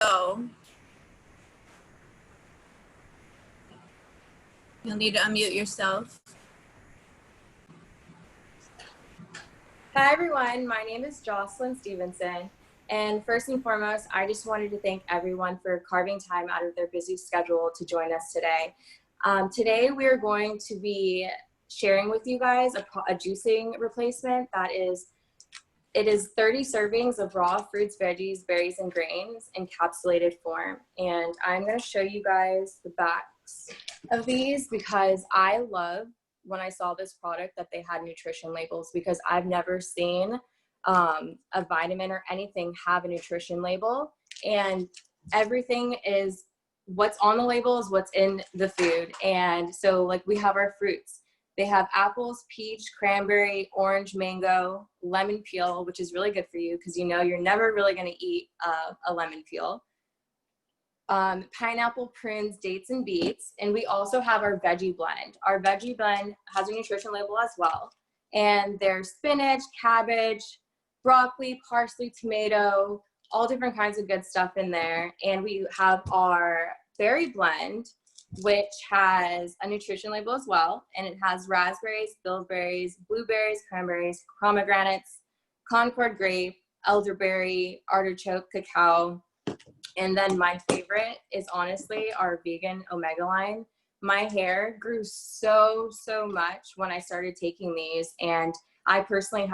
You'll need to unmute yourself. Hi everyone, my name is Jocelyn Stevenson, and first and foremost, I just wanted to thank everyone for carving time out of their busy schedule to join us today. Today we are going to be sharing with you guys a juicing replacement it is 30 servings of raw fruits, veggies, berries, and grains in encapsulated form. And I'm going to show you guys the backs of these because I love when I saw this product that they had nutrition labels, because I've never seen a vitamin or anything have a nutrition label, and everything is what's on the label is what's in the food. And so like we have our fruits. They have apples, peach, cranberry, orange, mango, lemon peel, which is really good for you because you know you're never really going to eat a lemon peel. Pineapple, prunes, dates, and beets. And we also have our veggie blend. Our veggie blend has a nutrition label as well. And there's spinach, cabbage, broccoli, parsley, tomato, all different kinds of good stuff in there. And we have our berry blend, which has a nutrition label as well. And it has raspberries, bilberries, blueberries, cranberries, pomegranates, Concord grape, elderberry, artichoke, cacao. And then my favorite is honestly our vegan omega line. My hair grew so much when I started taking these, and I personally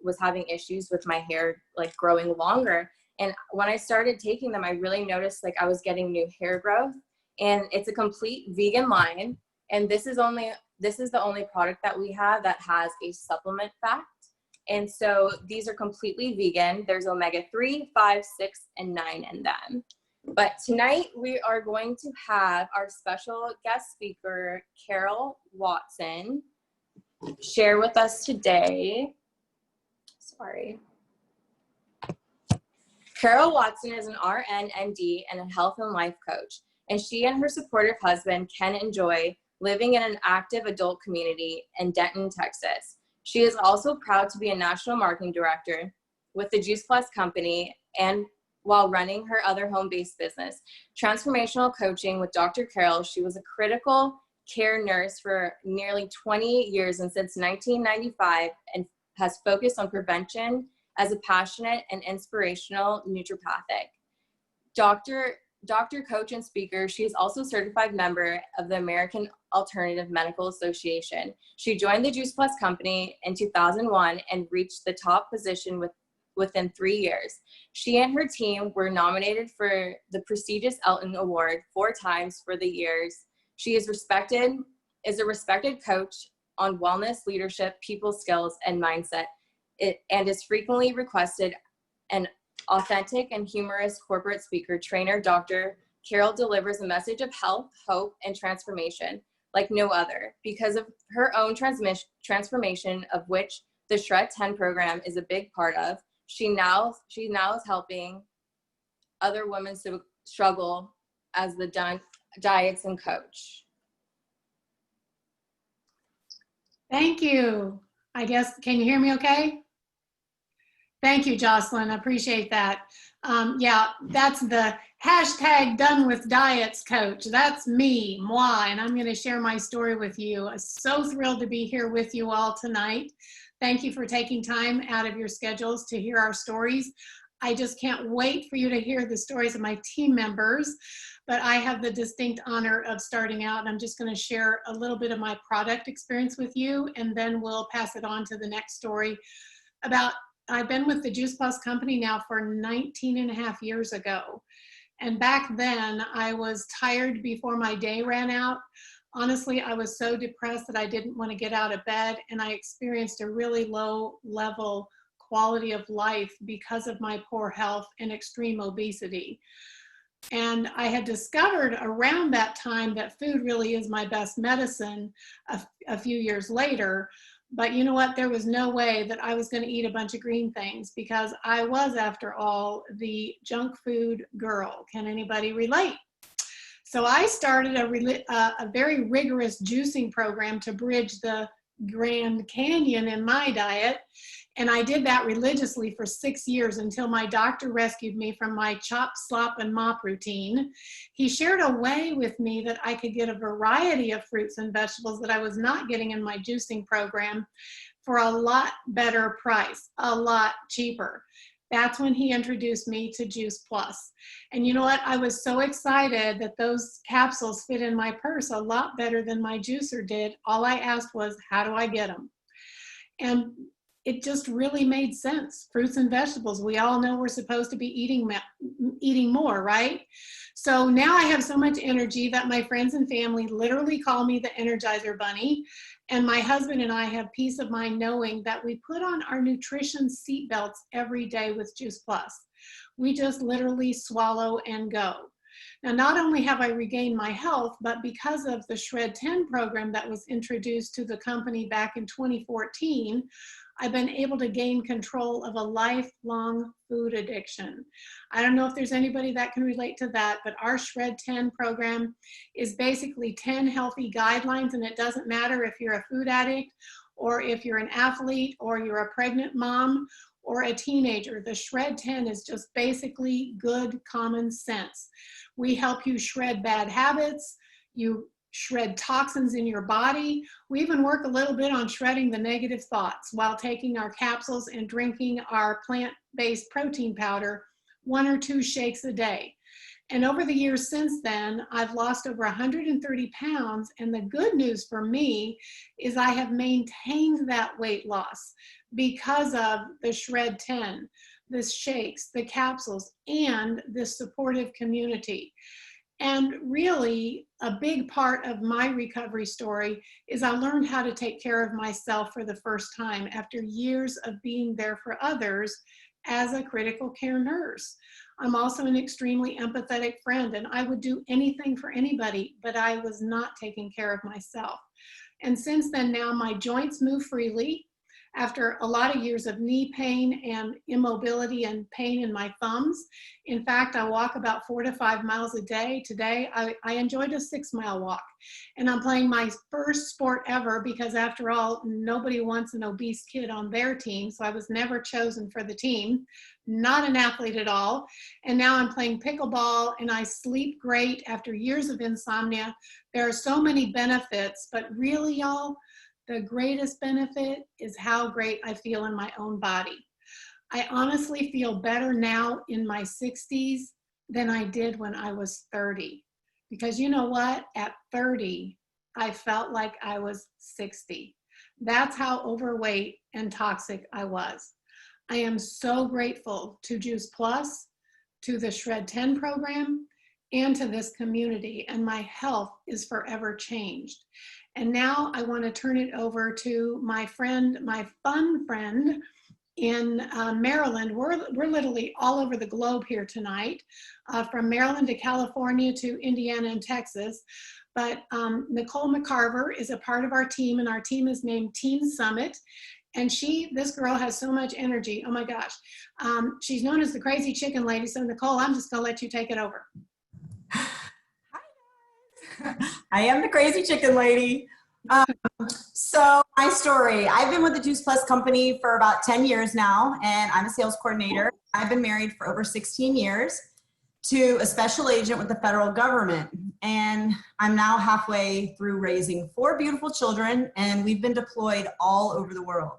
was having issues with my hair like growing longer. And when I started taking them, I really noticed like I was getting new hair growth. And it's a complete vegan line. And this is the only product that we have that has a supplement fact. And so these are completely vegan. There's omega-3, 5, 6, and 9 in them. But tonight we are going to have our special guest speaker, Carol Watson, share with us today. Sorry. Carol Watson is an RN, MD, and a health and life coach. And she and her supportive husband can enjoy living in an active adult community in Denton, Texas. She is also proud to be a national marketing director with the Juice Plus company, and while running her other home-based business, Transformational Coaching with Dr. Carol. She was a critical care nurse for nearly 20 years and since 1995, and has focused on prevention as a passionate and inspirational naturopathic. Doctor, coach, and speaker, she is also a certified member of the American Alternative Medical Association. She joined the Juice Plus company in 2001 and reached the top position within 3 years. She and her team were nominated for the prestigious Elton Award 4 times for the years. She is a respected coach on wellness, leadership, people skills, and mindset, and is frequently requested an authentic and humorous corporate speaker. Trainer Dr. Carol delivers a message of health, hope, and transformation like no other. Because of her own transformation, of which the Shred 10 program is a big part of, she now is helping other women to struggle as the diets and coach. Thank you. I guess, can you hear me okay? Thank you, Jocelyn. I appreciate that. Yeah, that's the hashtag done with diets coach. That's me, moi, and I'm going to share my story with you. I'm so thrilled to be here with you all tonight. Thank you for taking time out of your schedules to hear our stories. I just can't wait for you to hear the stories of my team members, but I have the distinct honor of starting out, and I'm just going to share a little bit of my product experience with you, and then we'll pass it on to the next story about I've been with the Juice Plus company now for 19 and a half years ago. And back then I was tired before my day ran out. Honestly, I was so depressed that I didn't want to get out of bed, and I experienced a really low level quality of life because of my poor health and extreme obesity. And I had discovered around that time that food really is my best medicine a few years later. But you know what? There was no way that I was going to eat a bunch of green things because I was, after all, the junk food girl. Can anybody relate? So I started a very rigorous juicing program to bridge the Grand Canyon in my diet. And I did that religiously for 6 years until my doctor rescued me from my chop, slop, and mop routine. He shared a way with me that I could get a variety of fruits and vegetables that I was not getting in my juicing program for a lot better price, a lot cheaper. That's when he introduced me to Juice Plus. And you know what? I was so excited that those capsules fit in my purse a lot better than my juicer did. All I asked was, how do I get them? And it just really made sense. Fruits and vegetables, we all know we're supposed to be eating more, right? So now I have so much energy that my friends and family literally call me the Energizer Bunny. And my husband and I have peace of mind knowing that we put on our nutrition seatbelts every day with Juice Plus. We just literally swallow and go. Now, not only have I regained my health, but because of the Shred 10 program that was introduced to the company back in 2014, I've been able to gain control of a lifelong food addiction. I don't know if there's anybody that can relate to that, but our Shred 10 program is basically 10 healthy guidelines, and it doesn't matter if you're a food addict or if you're an athlete or you're a pregnant mom or a teenager. The Shred 10 is just basically good common sense. We help you shred bad habits, you shred toxins in your body. We even work a little bit on shredding the negative thoughts while taking our capsules and drinking our plant-based protein powder 1 or 2 shakes a day. And over the years since then, I've lost over 130 pounds. And the good news for me is I have maintained that weight loss because of the Shred 10, the shakes, the capsules, and this supportive community. And really, a big part of my recovery story is I learned how to take care of myself for the first time after years of being there for others as a critical care nurse. I'm also an extremely empathetic friend, and I would do anything for anybody, but I was not taking care of myself. And since then, now my joints move freely. After a lot of years of knee pain and immobility and pain in my thumbs. In fact, I walk about 4 to 5 miles a day. Today, I enjoyed a 6-mile walk. And I'm playing my first sport ever because after all, nobody wants an obese kid on their team. So I was never chosen for the team, not an athlete at all. And now I'm playing pickleball and I sleep great after years of insomnia. There are so many benefits, but really y'all, the greatest benefit is how great I feel in my own body. I honestly feel better now in my 60s than I did when I was 30. Because you know what? At 30, I felt like I was 60. That's how overweight and toxic I was. I am so grateful to Juice Plus, to the Shred 10 program, and to this community, and my health is forever changed. And now I want to turn it over to my friend, my fun friend in Maryland. We're literally all over the globe here tonight, from Maryland to California to Indiana and Texas. But Nicole McCarver is a part of our team, and our team is named Teen Summit. And this girl has so much energy. Oh my gosh. She's known as the Crazy Chicken Lady. So Nicole, I'm just gonna let you take it over. I am the Crazy Chicken Lady. So my story, I've been with the Juice Plus company for about 10 years now, and I'm a sales coordinator. I've been married for over 16 years to a special agent with the federal government. And I'm now halfway through raising 4 beautiful children, and we've been deployed all over the world.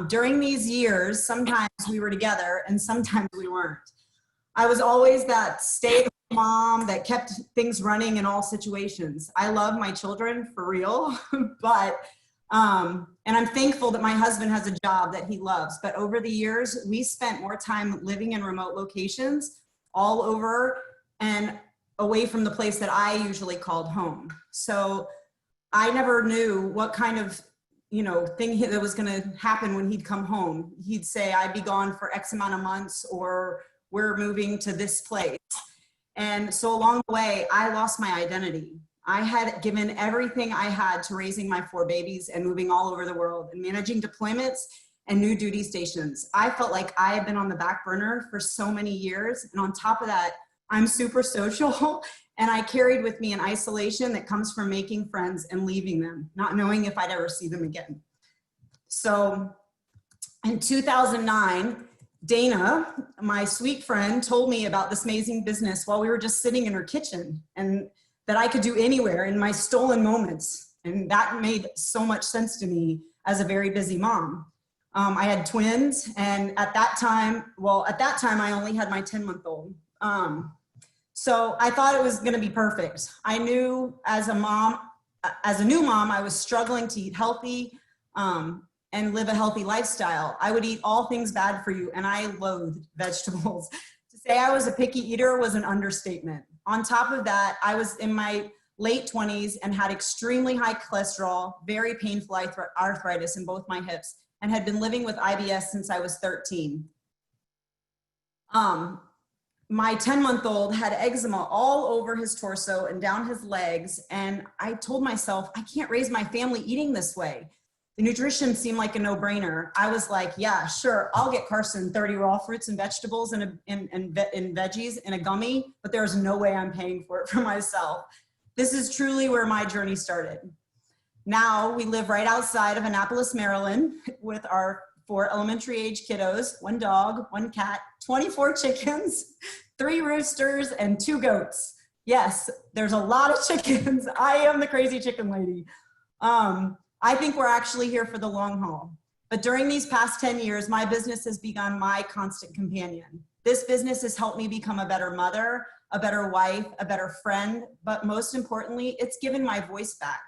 During these years, sometimes we were together and sometimes we weren't. I was always that stay-at-home mom that kept things running in all situations. I love my children for real, but, and I'm thankful that my husband has a job that he loves. But over the years, we spent more time living in remote locations all over and away from the place that I usually called home. So I never knew what kind of, thing that was going to happen when he'd come home. He'd say, I'd be gone for X amount of months, or we're moving to this place. And so along the way, I lost my identity. I had given everything I had to raising my 4 babies and moving all over the world and managing deployments and new duty stations. I felt like I had been on the back burner for so many years. And on top of that, I'm super social, and I carried with me an isolation that comes from making friends and leaving them, not knowing if I'd ever see them again. So in 2009, Dana, my sweet friend, told me about this amazing business while we were just sitting in her kitchen, and that I could do anywhere in my stolen moments. And that made so much sense to me as a very busy mom. I had twins, and at that time I only had my 10-month-old. So I thought it was gonna be perfect. I knew as a new mom, I was struggling to eat healthy and live a healthy lifestyle. I would eat all things bad for you, and I loathed vegetables. To say I was a picky eater was an understatement. On top of that, I was in my late 20s and had extremely high cholesterol, very painful arthritis in both my hips, and had been living with IBS since I was 13. My 10-month-old had eczema all over his torso and down his legs, and I told myself, I can't raise my family eating this way. The nutrition seemed like a no-brainer. I was like, yeah, sure, I'll get Carson 30 raw fruits and vegetables and veggies in a gummy, but there's no way I'm paying for it for myself. This is truly where my journey started. Now we live right outside of Annapolis, Maryland, with our 4 elementary age kiddos, 1 dog, 1 cat, 24 chickens, 3 roosters, and 2 goats. Yes, there's a lot of chickens. I am the crazy chicken lady. I think we're actually here for the long haul. But during these past 10 years, my business has become my constant companion. This business has helped me become a better mother, a better wife, a better friend, but most importantly, it's given my voice back.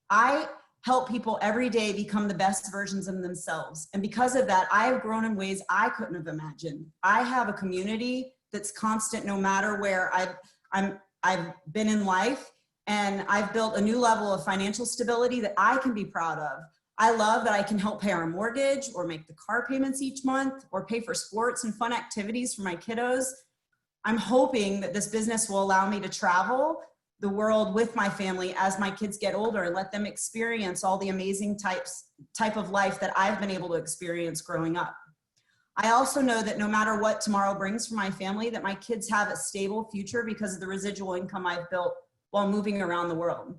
I help people every day become the best versions of themselves. And because of that, I have grown in ways I couldn't have imagined. I have a community that's constant no matter where I've been in life. And I've built a new level of financial stability that I can be proud of. I love that I can help pay our mortgage or make the car payments each month or pay for sports and fun activities for my kiddos. I'm hoping that this business will allow me to travel the world with my family as my kids get older and let them experience all the amazing type of life that I've been able to experience growing up. I also know that no matter what tomorrow brings for my family, that my kids have a stable future because of the residual income I've built while moving around the world.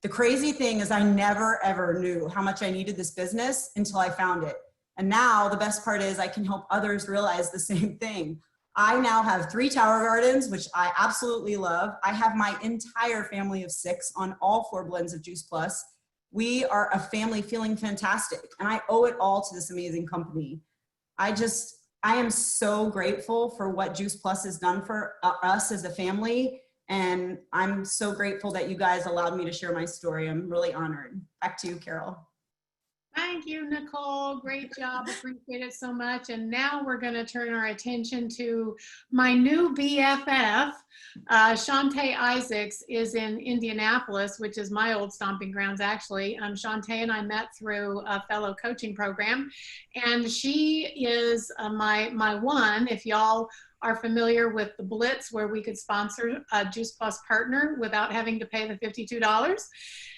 The crazy thing is I never ever knew how much I needed this business until I found it. And now the best part is I can help others realize the same thing. I now have 3 tower gardens, which I absolutely love. I have my entire family of 6 on all 4 blends of Juice Plus. We are a family feeling fantastic, and I owe it all to this amazing company. I am so grateful for what Juice Plus has done for us as a family. And I'm so grateful that you guys allowed me to share my story. I'm really honored. Back to you, Carol. Thank you, Nicole. Great job. Appreciate it so much. And now we're going to turn our attention to my new BFF. Chante Isaacs is in Indianapolis, which is my old stomping grounds, actually. Chante and I met through a fellow coaching program. And she is my one, if y'all are familiar with the Blitz, where we could sponsor a Juice Plus partner without having to pay the $52.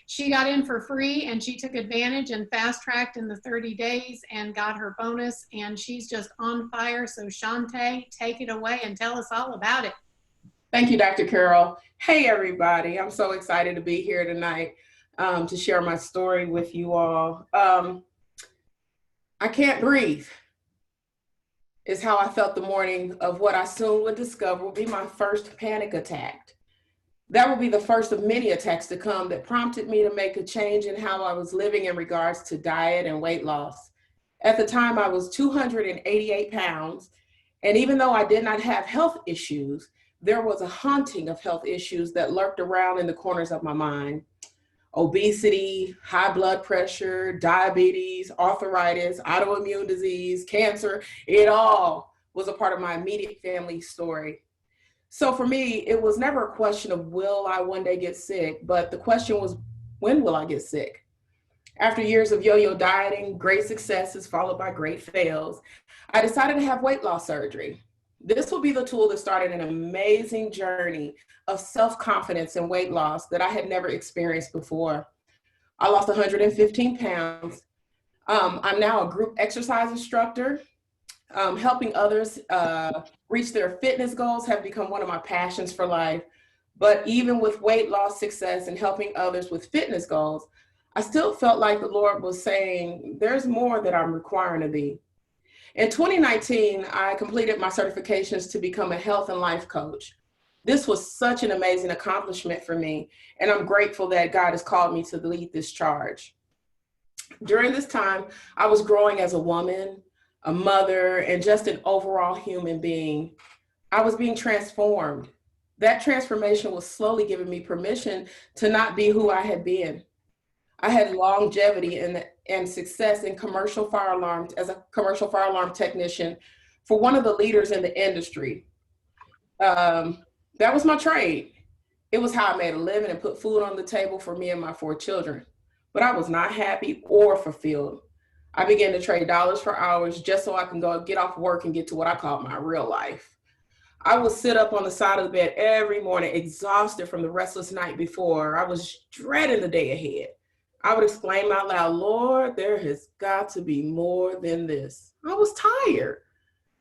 She got in for free, and she took advantage and fast-tracked in the 30 days and got her bonus, and she's just on fire. So Chante, take it away and tell us all about it. Thank you, Dr. Carol. Hey, everybody. I'm so excited to be here tonight to share my story with you all. I can't breathe is how I felt the morning of what I soon would discover will be my first panic attack. That will be the first of many attacks to come that prompted me to make a change in how I was living in regards to diet and weight loss. At the time, I was 288 pounds, and even though I did not have health issues, there was a haunting of health issues that lurked around in the corners of my mind. Obesity, high blood pressure, diabetes, arthritis, autoimmune disease, cancer, it all was a part of my immediate family story. So for me, it was never a question of will I one day get sick, but the question was, when will I get sick? After years of yo-yo dieting, great successes followed by great fails, I decided to have weight loss surgery. This will be the tool that started an amazing journey of self-confidence and weight loss that I had never experienced before. I lost 115 pounds. I'm now a group exercise instructor. Helping others reach their fitness goals have become one of my passions for life. But even with weight loss success and helping others with fitness goals, I still felt like the Lord was saying, there's more that I'm requiring of thee. In 2019, I completed my certifications to become a health and life coach. This was such an amazing accomplishment for me, and I'm grateful that God has called me to lead this charge. During this time, I was growing as a woman, a mother, and just an overall human being. I was being transformed. That transformation was slowly giving me permission to not be who I had been. I had longevity and success in commercial fire alarms as a commercial fire alarm technician for one of the leaders in the industry. That was my trade. It was how I made a living and put food on the table for me and my 4 children. But I was not happy or fulfilled. I began to trade dollars for hours just so I can go get off work and get to what I call my real life. I would sit up on the side of the bed every morning, exhausted from the restless night before. I was dreading the day ahead. I would exclaim out loud, Lord, there has got to be more than this. I was tired.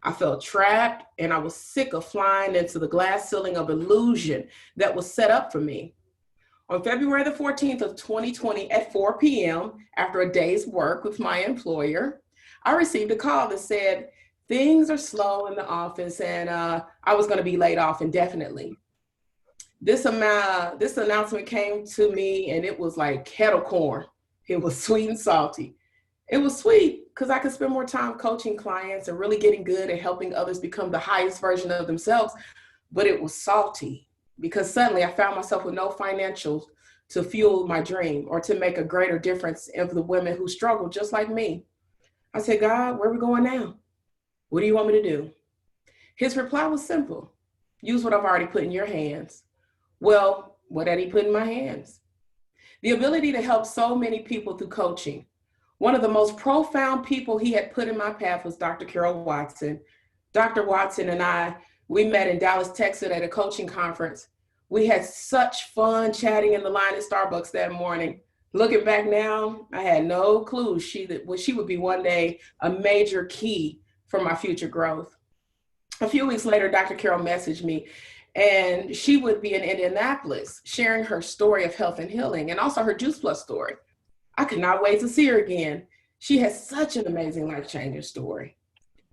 I felt trapped, and I was sick of flying into the glass ceiling of illusion that was set up for me. On February the 14th of 2020 at 4 p.m., after a day's work with my employer, I received a call that said things are slow in the office and I was going to be laid off indefinitely. This announcement came to me and it was like kettle corn. It was sweet and salty. It was sweet because I could spend more time coaching clients and really getting good at helping others become the highest version of themselves. But it was salty because suddenly I found myself with no financials to fuel my dream or to make a greater difference in the women who struggle just like me. I said, God, where are we going now? What do you want me to do? His reply was simple. Use what I've already put in your hands. Well, what had he put in my hands? The ability to help so many people through coaching. One of the most profound people he had put in my path was Dr. Carol Watson. Dr. Watson and I, we met in Dallas, Texas at a coaching conference. We had such fun chatting in the line at Starbucks that morning. Looking back now, I had no clue she would be one day a major key for my future growth. A few weeks later, Dr. Carol messaged me, and she would be in Indianapolis sharing her story of health and healing and also her Juice Plus story. I could not wait to see her again. She has such an amazing life-changing story.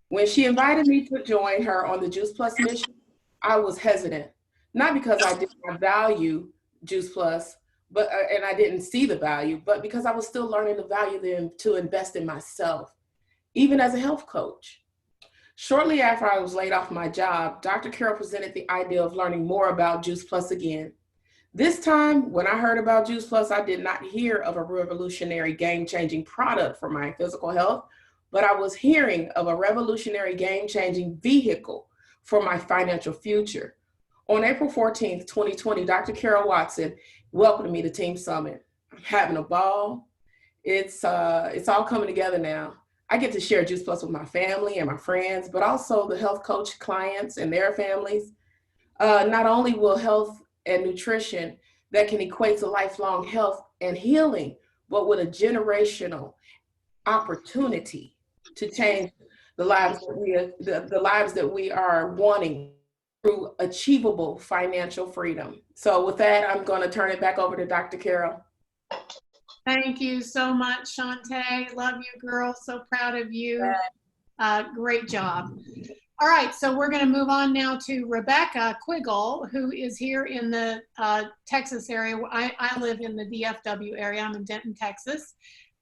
When she invited me to join her on the Juice Plus mission, I was hesitant, not because I did not value Juice Plus, and I didn't see the value, but because I was still learning the value to invest in myself, even as a health coach. Shortly after I was laid off my job, Dr. Carol presented the idea of learning more about Juice Plus again. This time, when I heard about Juice Plus, I did not hear of a revolutionary game-changing product for my physical health, but I was hearing of a revolutionary game-changing vehicle for my financial future. On April 14th, 2020, Dr. Carol Watson welcomed me to Team Summit. I'm having a ball. It's all coming together now. I get to share Juice Plus with my family and my friends, but also the health coach clients and their families. Not only will health and nutrition that can equate to lifelong health and healing, but with a generational opportunity to change the lives that we are wanting through achievable financial freedom. So with that, I'm going to turn it back over to Dr. Carol. Thank you so much, Chante. Love you, girl. So proud of you. Great job. All right, so we're going to move on now to Rebecca Quiggle, who is here in the Texas area. I live in the DFW area. I'm in Denton, Texas.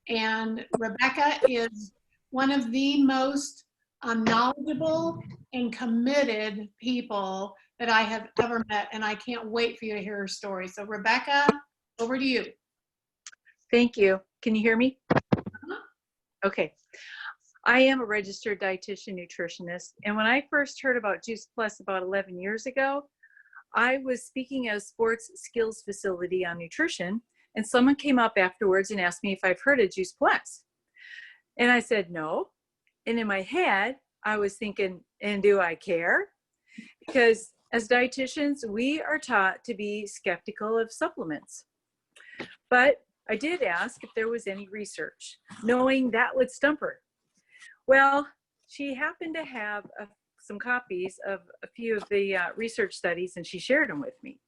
And Rebecca is one of the most knowledgeable and committed people that I have ever met. And I can't wait for you to hear her story. So Rebecca, over to you. Thank you. Can you hear me? Okay. I am a registered dietitian nutritionist. And when I first heard about Juice Plus about 11 years ago, I was speaking at a sports skills facility on nutrition, and someone came up afterwards and asked me if I've heard of Juice Plus. And I said, no. And in my head, I was thinking, and do I care? Because as dietitians, we are taught to be skeptical of supplements. But I did ask if there was any research, knowing that would stump her. Well, she happened to have some copies of a few of the research studies, and she shared them with me.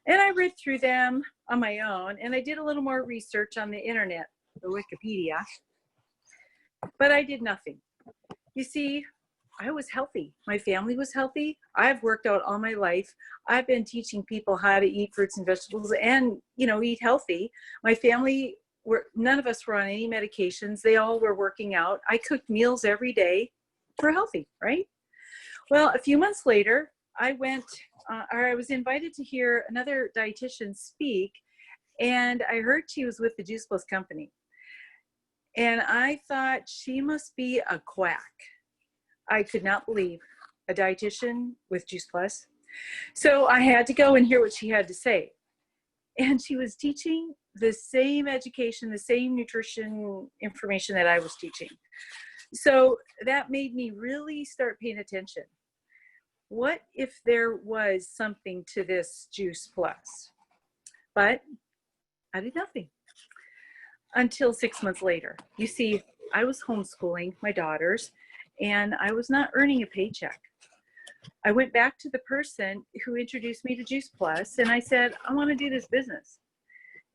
And I read through them on my own, and I did a little more research on the internet, the Wikipedia, but I did nothing. You see, I was healthy. My family was healthy. I've worked out all my life. I've been teaching people how to eat fruits and vegetables and, eat healthy. My family none of us were on any medications. They all were working out. I cooked meals every day for healthy, right? Well, a few months later, I was invited to hear another dietitian speak, and I heard she was with the Juice Plus company. And I thought, she must be a quack. I could not believe a dietitian with Juice Plus. So I had to go and hear what she had to say. And she was teaching the same education, the same nutrition information that I was teaching. So that made me really start paying attention. What if there was something to this Juice Plus? But I did nothing until 6 months later. You see, I was homeschooling my daughters, and I was not earning a paycheck. I went back to the person who introduced me to Juice Plus, and I said, I want to do this business.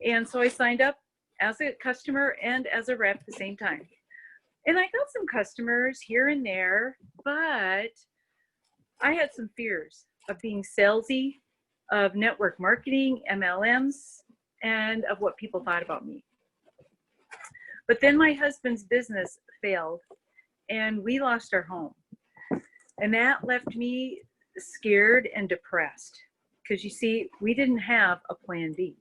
And so I signed up as a customer and as a rep at the same time. And I got some customers here and there, but I had some fears of being salesy, of network marketing, MLMs, and of what people thought about me. But then my husband's business failed, and we lost our home. And that left me scared and depressed, because you see, we didn't have a plan B.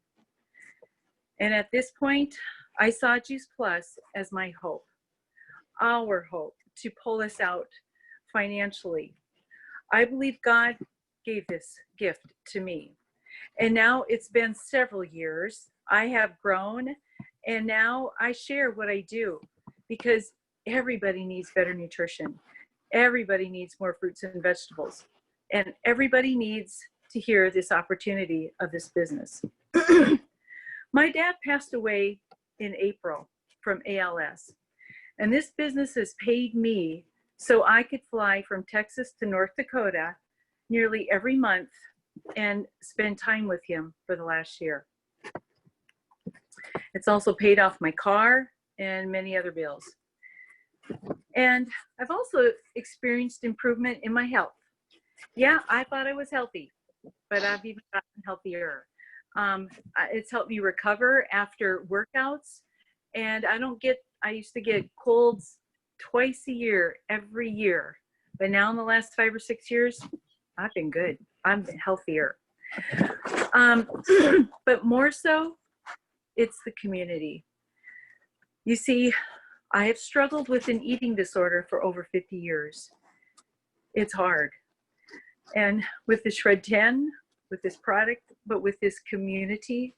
And at this point, I saw Juice Plus as my hope, our hope to pull us out financially. I believe God gave this gift to me. And now it's been several years. I have grown, and now I share what I do, because everybody needs better nutrition. Everybody needs more fruits and vegetables. And everybody needs to hear this opportunity of this business. My dad passed away in April from ALS. And this business has paid me so I could fly from Texas to North Dakota nearly every month and spend time with him for the last year. It's also paid off my car and many other bills. And I've also experienced improvement in my health. Yeah, I thought I was healthy, but I've even gotten healthier. It's helped me recover after workouts, and I used to get colds twice a year, every year. But now in the last 5 or 6 years, I've been good. I'm healthier. But more so, it's the community. You see, I have struggled with an eating disorder for over 50 years. It's hard. And with the Shred 10, with this product, but with this community,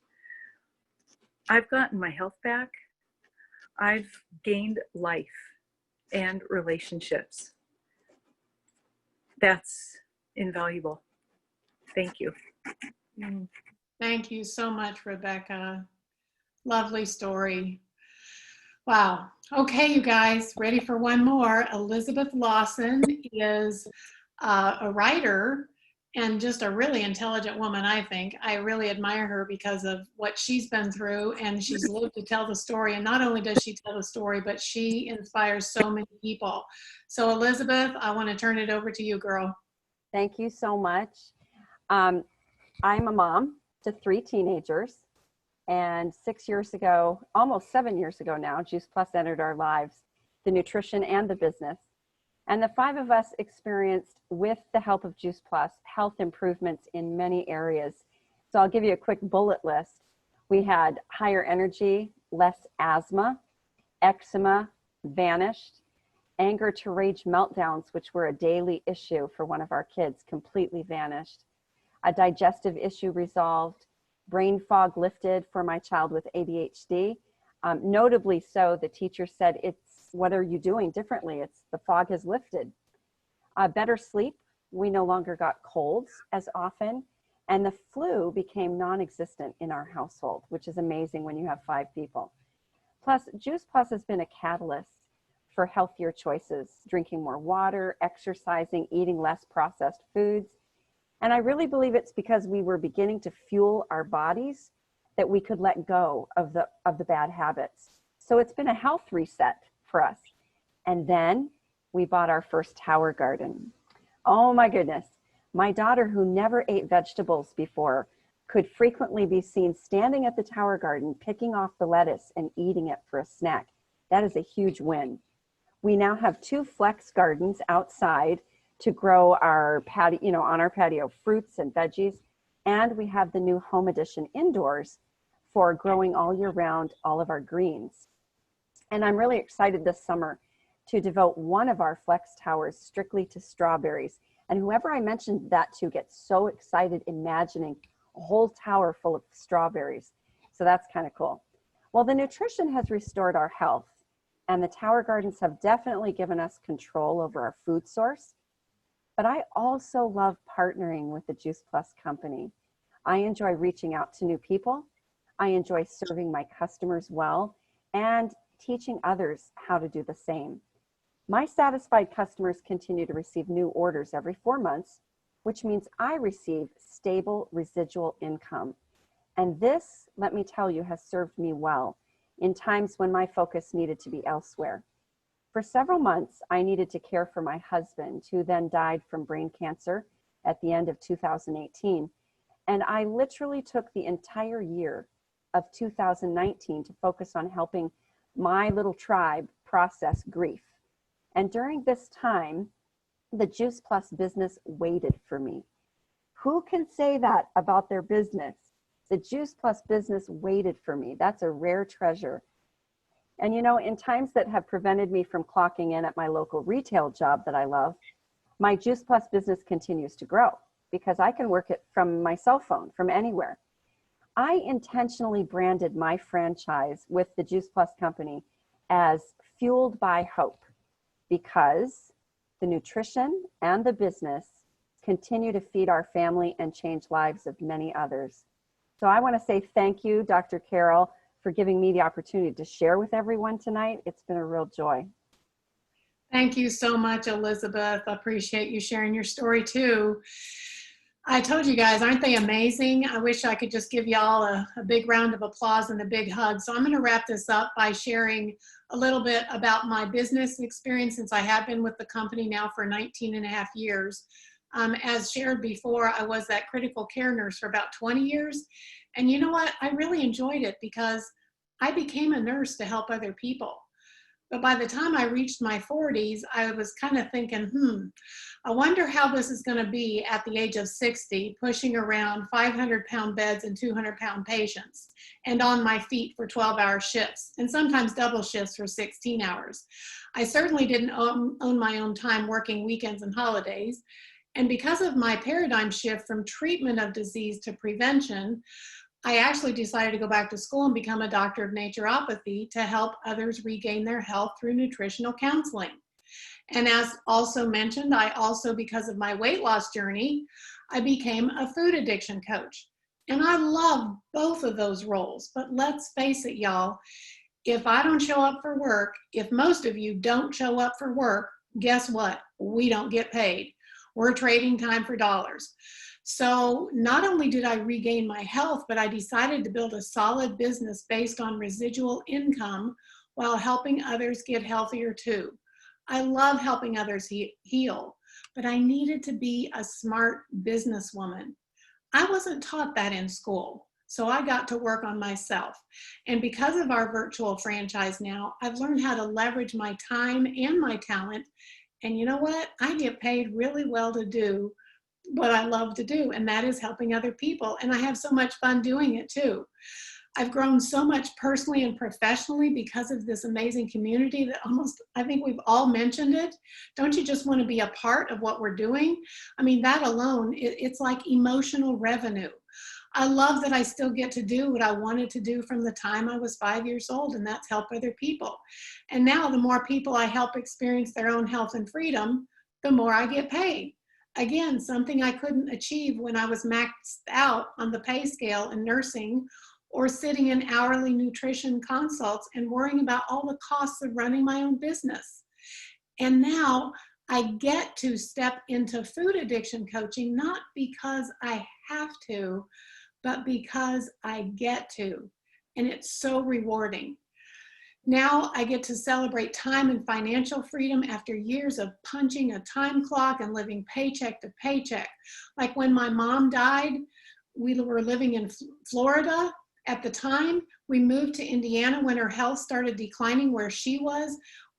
I've gotten my health back. I've gained life and relationships. That's invaluable. Thank you. Thank you so much, Rebecca. Lovely story. Wow. Okay, you guys, ready for one more? Elizabeth Lawson is a writer and just a really intelligent woman, I think. I really admire her because of what she's been through, and she's lived to tell the story. And not only does she tell the story, but she inspires so many people. So Elizabeth, I want to turn it over to you, girl. Thank you so much. I'm a mom to 3 teenagers, and 6 years ago, almost 7 years ago now, Juice Plus entered our lives, the nutrition and the business. And the 5 of us experienced, with the help of Juice Plus, health improvements in many areas. So I'll give you a quick bullet list. We had higher energy, less asthma, eczema vanished, anger to rage meltdowns, which were a daily issue for one of our kids, completely vanished, a digestive issue resolved, brain fog lifted for my child with ADHD. Notably so, the teacher said, what are you doing differently? It's the fog has lifted. Better sleep. We no longer got colds as often. And the flu became non-existent in our household, which is amazing when you have 5 people. Plus, Juice Plus has been a catalyst for healthier choices, drinking more water, exercising, eating less processed foods. And I really believe it's because we were beginning to fuel our bodies that we could let go of the bad habits. So it's been a health reset for us. And then we bought our first tower garden. Oh my goodness. My daughter, who never ate vegetables before, could frequently be seen standing at the tower garden, picking off the lettuce and eating it for a snack. That is a huge win. We now have 2 flex gardens outside to grow our patio, on our patio, fruits and veggies. And we have the new home edition indoors for growing all year round all of our greens. And I'm really excited this summer to devote one of our flex towers strictly to strawberries. And whoever I mentioned that to gets so excited imagining a whole tower full of strawberries. So that's kind of cool. Well, the nutrition has restored our health, and the tower gardens have definitely given us control over our food source. But I also love partnering with the Juice Plus company. I enjoy reaching out to new people. I enjoy serving my customers well and teaching others how to do the same. My satisfied customers continue to receive new orders every 4 months, which means I receive stable residual income. And this, let me tell you, has served me well in times when my focus needed to be elsewhere. For several months, I needed to care for my husband, who then died from brain cancer at the end of 2018. And I literally took the entire year of 2019 to focus on helping my little tribe process grief. And during this time, the Juice Plus business waited for me. Who can say that about their business? The Juice Plus business waited for me. That's a rare treasure. And you know, in times that have prevented me from clocking in at my local retail job that I love, my Juice Plus business continues to grow because I can work it from my cell phone, from anywhere. I intentionally branded my franchise with the Juice Plus company as Fueled by Hope, because the nutrition and the business continue to feed our family and change lives of many others. So I want to say thank you, Dr. Carol, for giving me the opportunity to share with everyone tonight. It's been a real joy. Thank you so much, Elizabeth. I appreciate you sharing your story too. I told you guys, aren't they amazing? I wish I could just give y'all a big round of applause and a big hug. So I'm going to wrap this up by sharing a little bit about my business experience, since I have been with the company now for 19 and a half years. As shared before, I was that critical care nurse for about 20 years. And you know what? I really enjoyed it because I became a nurse to help other people. But by the time I reached my 40s, I was kind of thinking, I wonder how this is going to be at the age of 60, pushing around 500-pound beds and 200-pound patients, and on my feet for 12-hour shifts, and sometimes double shifts for 16 hours. I certainly didn't own my own time working weekends and holidays. And because of my paradigm shift from treatment of disease to prevention, I actually decided to go back to school and become a doctor of naturopathy to help others regain their health through nutritional counseling. And as also mentioned, I also, because of my weight loss journey, I became a food addiction coach. And I love both of those roles. But let's face it, y'all, if I don't show up for work, if most of you don't show up for work, guess what? We don't get paid. We're trading time for dollars. So not only did I regain my health, but I decided to build a solid business based on residual income while helping others get healthier too. I love helping others heal, but I needed to be a smart businesswoman. I wasn't taught that in school, so I got to work on myself. And because of our virtual franchise now, I've learned how to leverage my time and my talent. And you know what? I get paid really well to do what I love to do, and that is helping other people. And I have so much fun doing it too. I've grown so much personally and professionally because of this amazing community that I think we've all mentioned it. Don't you just want to be a part of what we're doing? I mean, that alone, it's like emotional revenue. I love that I still get to do what I wanted to do from the time I was 5 years old, and that's help other people. And now the more people I help experience their own health and freedom, the more I get paid. Again, something I couldn't achieve when I was maxed out on the pay scale in nursing or sitting in hourly nutrition consults and worrying about all the costs of running my own business. And now I get to step into food addiction coaching, not because I have to, but because I get to. And it's so rewarding. Now I get to celebrate time and financial freedom after years of punching a time clock and living paycheck to paycheck. Like when my mom died, we were living in Florida at the time. We moved to Indiana when her health started declining where she was.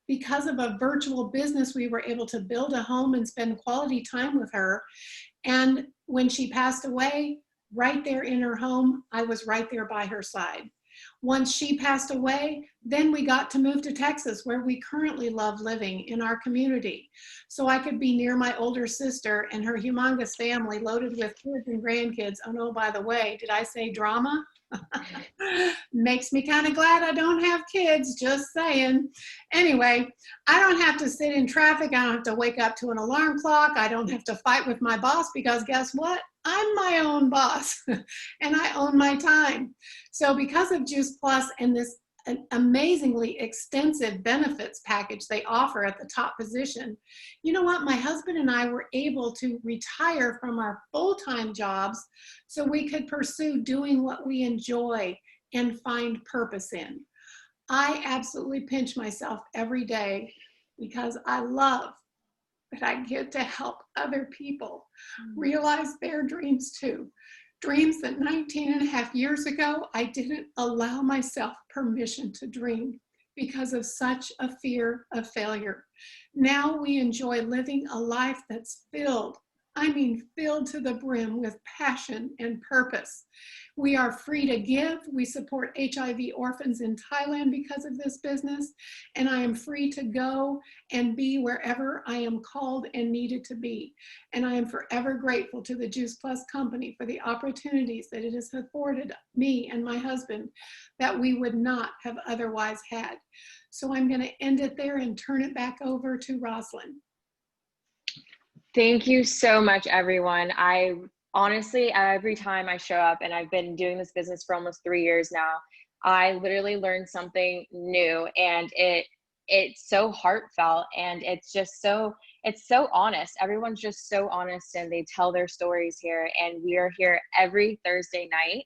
Because of a virtual business, we were able to build a home and spend quality time with her. And when she passed away, right there in her home, I was right there by her side. Once she passed away, then we got to move to Texas, where we currently love living in our community. So I could be near my older sister and her humongous family loaded with kids and grandkids. Oh no, by the way, did I say drama? Makes me kind of glad I don't have kids, just saying. Anyway, I don't have to sit in traffic. I don't have to wake up to an alarm clock. I don't have to fight with my boss because guess what? I'm my own boss and I own my time. So because of Juice Plus and this amazingly extensive benefits package they offer at the top position, you know what? My husband and I were able to retire from our full-time jobs so we could pursue doing what we enjoy and find purpose in. I absolutely pinch myself every day because I love that I get to help other people realize their dreams too. Dreams that 19 and a half years ago, I didn't allow myself permission to dream because of such a fear of failure. Now we enjoy living a life that's filled, I mean filled to the brim with passion and purpose. We are free to give. We support HIV orphans in Thailand because of this business, and I am free to go and be wherever I am called and needed to be. And I am forever grateful to the Juice Plus company for the opportunities that it has afforded me and my husband that we would not have otherwise had. So I'm going to end it there and turn it back over to Jocelyn. Thank you so much, everyone. I honestly, every time I show up, and I've been doing this business for almost 3 years now, I literally learn something new, and it's so heartfelt, and it's so honest. Everyone's just so honest, and they tell their stories here, and we are here every Thursday night.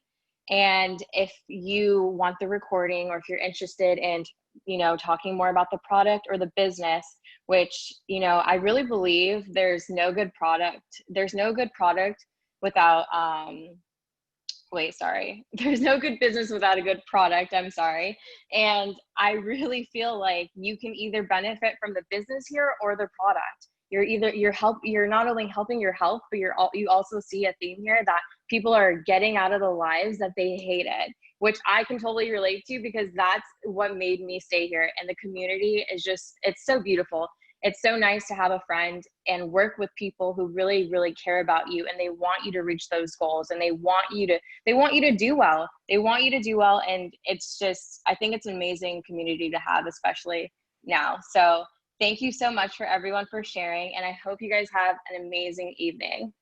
And if you want the recording, or if you're interested in, talking more about the product or the business, which, I really believe there's no good product without, there's no good business without a good product, I'm sorry. And I really feel like you can either benefit from the business here or the product. You're not only helping your health, but you also see a theme here that people are getting out of the lives that they hated, which I can totally relate to because that's what made me stay here. And the community is it's so beautiful. It's so nice to have a friend and work with people who really, really care about you, and they want you to reach those goals, and they want you to do well. They want you to do well. And I think it's an amazing community to have, especially now. So thank you so much for everyone for sharing. And I hope you guys have an amazing evening.